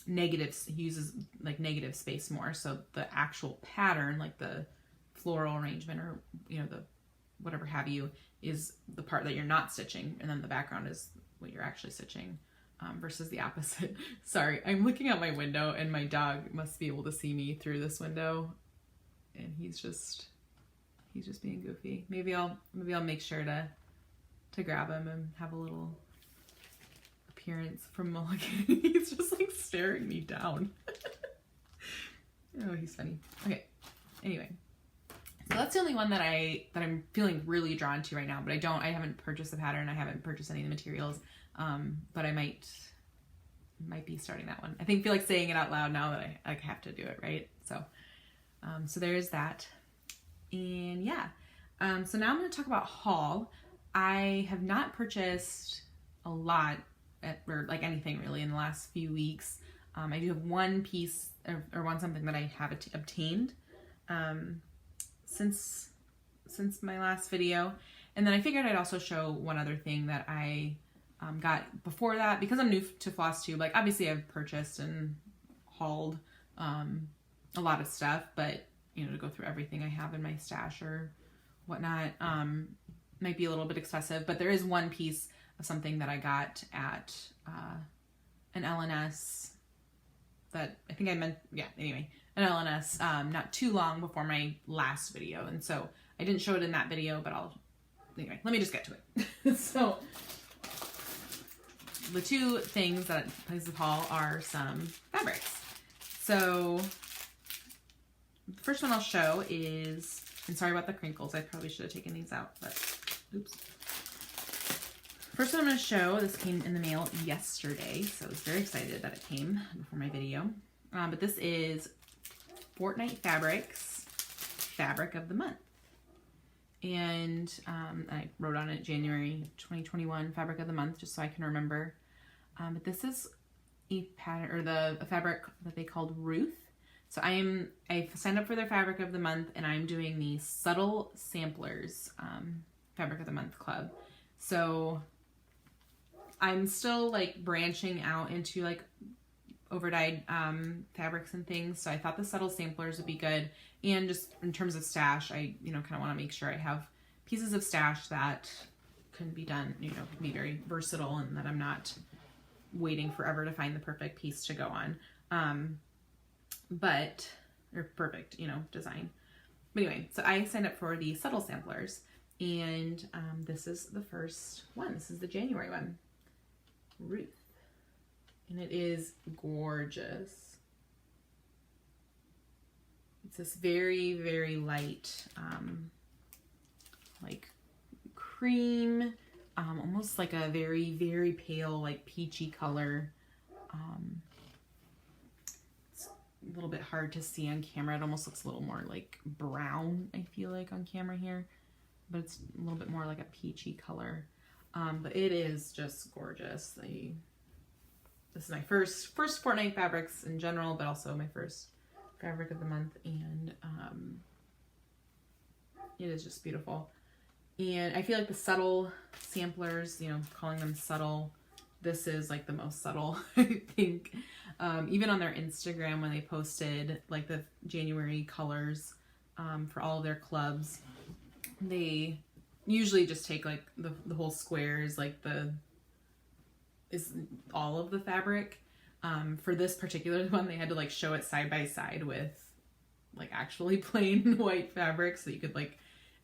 Speaker 1: negatives. He uses like negative space more. So the actual pattern, like the floral arrangement or, you know, the whatever have you, is the part that you're not stitching. And then the background is what you're actually stitching, versus the opposite. Sorry, I'm looking out my window and my dog must be able to see me through this window. And he's just being goofy. Maybe I'll make sure to grab him and have a little appearance from Mulligan. He's just like staring me down. Oh, he's funny. Okay. Anyway, so that's the only one that I'm feeling really drawn to right now. But I haven't purchased the pattern. I haven't purchased any of the materials. But I might be starting that one. I feel like saying it out loud now that I have to do it, right? So there is that. And yeah, so now I'm going to talk about haul. I have not purchased a lot, or like anything really, in the last few weeks. I do have one piece or one something that I have obtained since my last video. And then I figured I'd also show one other thing that I got before that, because I'm new to Flosstube. Like obviously I've purchased and hauled a lot of stuff, but you know, to go through everything I have in my stash or whatnot might be a little bit excessive. But there is one piece of something that I got at an LNS that I think I meant, yeah, anyway, an LNS not too long before my last video. And so I didn't show it in that video, but anyway, let me just get to it. So the two things that plays the haul are some fabrics. So the first one I'll show is, and sorry about the crinkles, I probably should have taken these out, but oops. First one I'm going to show, this came in the mail yesterday, so I was very excited that it came before my video. But this is Fortnite Fabrics Fabric of the Month. And I wrote on it January 2021 Fabric of the Month, just so I can remember. But this is a pattern, or a fabric that they called Wreath. So I signed up for their Fabric of the Month, and I'm doing the Subtle Samplers Fabric of the Month Club. So I'm still like branching out into like overdyed fabrics and things. So I thought the Subtle Samplers would be good. And just in terms of stash, I, you know, kind of want to make sure I have pieces of stash that can be done, you know, can be very versatile, and that I'm not waiting forever to find the perfect piece to go on. Or perfect, you know, design. But anyway, so I signed up for the Subtle Samplers, and this is the first one. This is the January one, Wreath, and it is gorgeous. It's this very, very light, like cream, almost like a very, very pale, like peachy color. A little bit hard to see on camera. It almost looks a little more like brown, I feel like, on camera here. but it's a little bit more like a peachy color. But it is just gorgeous. This is my first fortnight fabrics in general, but also my first fabric of the month, and it is just beautiful. And I feel like the subtle samplers, you know, calling them subtle, this is like the most subtle, I think. Even on their Instagram, when they posted like the January colors for all of their clubs, they usually just take like the whole squares, like is all of the fabric. For this particular one, they had to like show it side by side with like actually plain white fabric, so you could like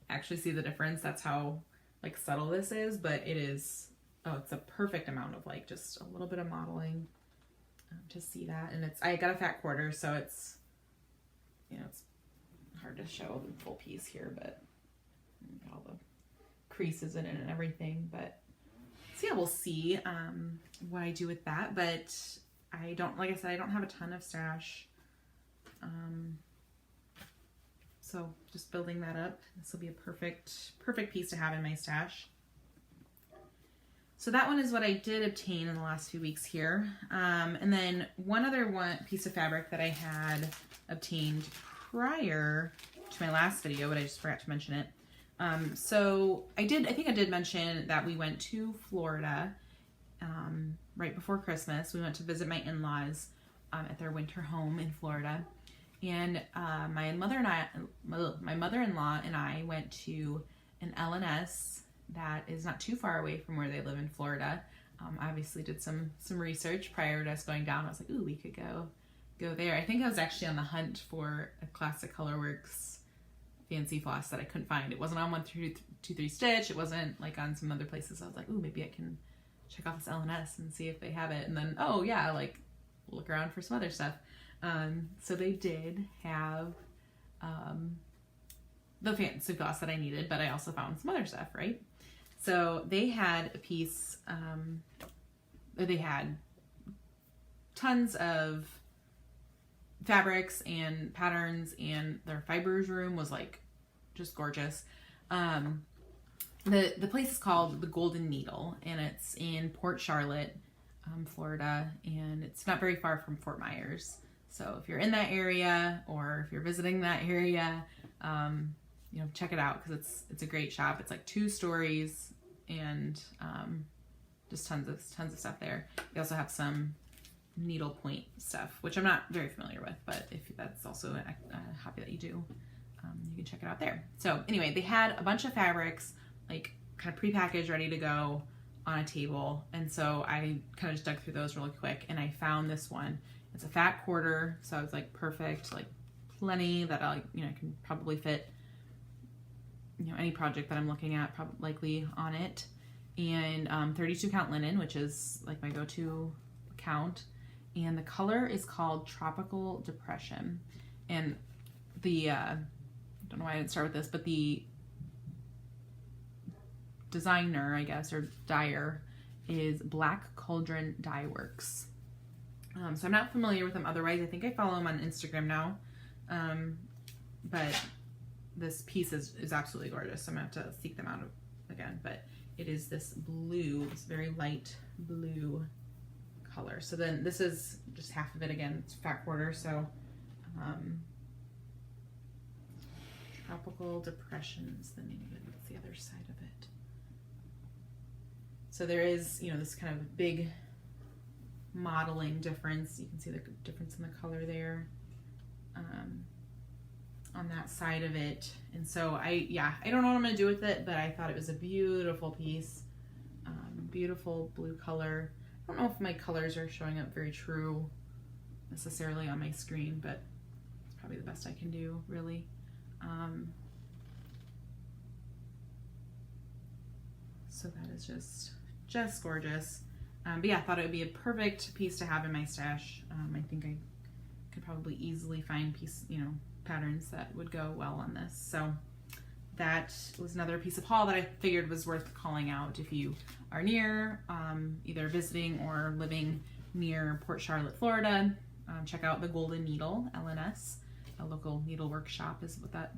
Speaker 1: actually see the difference. That's how like subtle this is, but it is, oh, it's a perfect amount of like just a little bit of modeling to see that. And I got a fat quarter, so it's, you know, it's hard to show the full piece here, but got all the creases in it and everything. But so yeah, we'll see what I do with that. But I don't, like I said, I don't have a ton of stash. So just building that up. This will be a perfect piece to have in my stash. So that one is what I did obtain in the last few weeks here. And then one other piece of fabric that I had obtained prior to my last video, but I just forgot to mention it. So I think I did mention that we went to Florida right before Christmas. We went to visit my in-laws at their winter home in Florida. And my mother-in-law and I went to an L&S that is not too far away from where they live in Florida. Obviously did some research prior to us going down. I was like, ooh, we could go there. I think I was actually on the hunt for a Classic Colorworks fancy floss that I couldn't find. It wasn't on 123 Stitch. It wasn't like on some other places. I was like, ooh, maybe I can check out this L&S and see if they have it. And then, oh yeah, like look around for some other stuff. So they did have the fancy floss that I needed, but I also found some other stuff, right? So they had a piece, they had tons of fabrics and patterns, and their fibers room was like just gorgeous. The place is called the Golden Needle, and it's in Port Charlotte, Florida, and it's not very far from Fort Myers. So if you're in that area, or if you're visiting that area, you know, check it out, because it's a great shop. It's like 2 stories, and just tons of stuff there. They also have some needlepoint stuff, which I'm not very familiar with, but if that's also a hobby that you do, you can check it out there. So anyway, they had a bunch of fabrics like kind of prepackaged, ready to go on a table, and so I kind of just dug through those really quick, and I found this one. It's a fat quarter, so I was like, perfect, like plenty that I, you know, can probably fit, you know, any project that I'm looking at, probably likely on it. And 32 count linen, which is like my go-to count. And the color is called Tropical Depression. And the, I don't know why I didn't start with this, but the designer, I guess, or dyer, is Black Cauldron Dye Works. So I'm not familiar with them otherwise. I think I follow them on Instagram now. But this piece is absolutely gorgeous. So I'm gonna have to seek them out again. But it is this blue, this very light blue color. So then this is just half of it again. It's fat quarter. So Tropical Depression is the name of it. What's the other side of it? So there is, you know, this kind of big modeling difference. You can see the difference in the color there on that side of it. And so I don't know what I'm gonna do with it, but I thought it was a beautiful piece. Beautiful blue color. I don't know if my colors are showing up very true necessarily on my screen, but it's probably the best I can do, really. So that is just gorgeous. But yeah, I thought it would be a perfect piece to have in my stash. I think I could probably easily find patterns that would go well on this. So that was another piece of haul that I figured was worth calling out. If you are near, either visiting or living near Port Charlotte, Florida, check out the Golden Needle, LNS. A local needlework shop is what that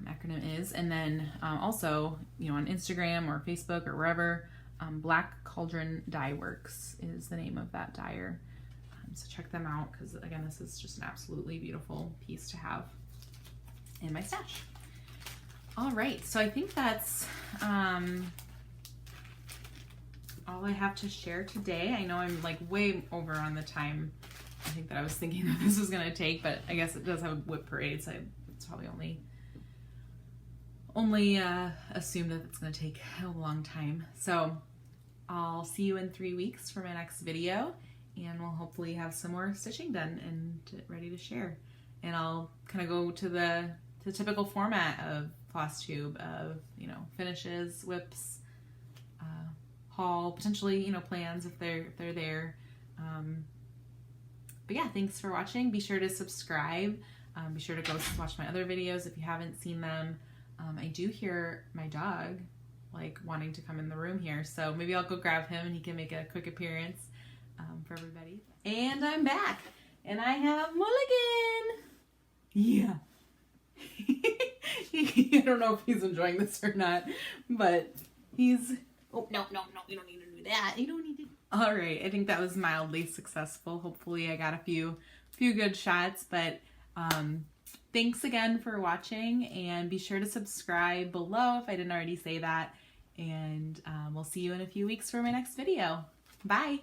Speaker 1: acronym is. And then also, you know, on Instagram or Facebook or wherever, Black Cauldron Dye Works is the name of that dyer. So check them out, because again, this is just an absolutely beautiful piece to have in my stash. All right, so I think that's all I have to share today. I know I'm like way over on the time I think that I was thinking that this was gonna take, but I guess it does have a WIP Parade, so it's probably only assumed that it's gonna take a long time. So I'll see you in 3 weeks for my next video, and we'll hopefully have some more stitching done and ready to share. And I'll kind of go to the typical format of Flosstube, of, you know, finishes, WIPs, haul, potentially, you know, plans if they're there. But yeah, thanks for watching. Be sure to subscribe. Be sure to go watch my other videos if you haven't seen them. I do hear my dog like wanting to come in the room here, so maybe I'll go grab him and he can make a quick appearance for everybody. And I'm back, and I have Mulligan. Yeah. I don't know if he's enjoying this or not, but he's... Oh, no, you don't need to do that. You don't need to... All right, I think that was mildly successful. Hopefully I got a few good shots, but thanks again for watching, and be sure to subscribe below if I didn't already say that, and we'll see you in a few weeks for my next video. Bye!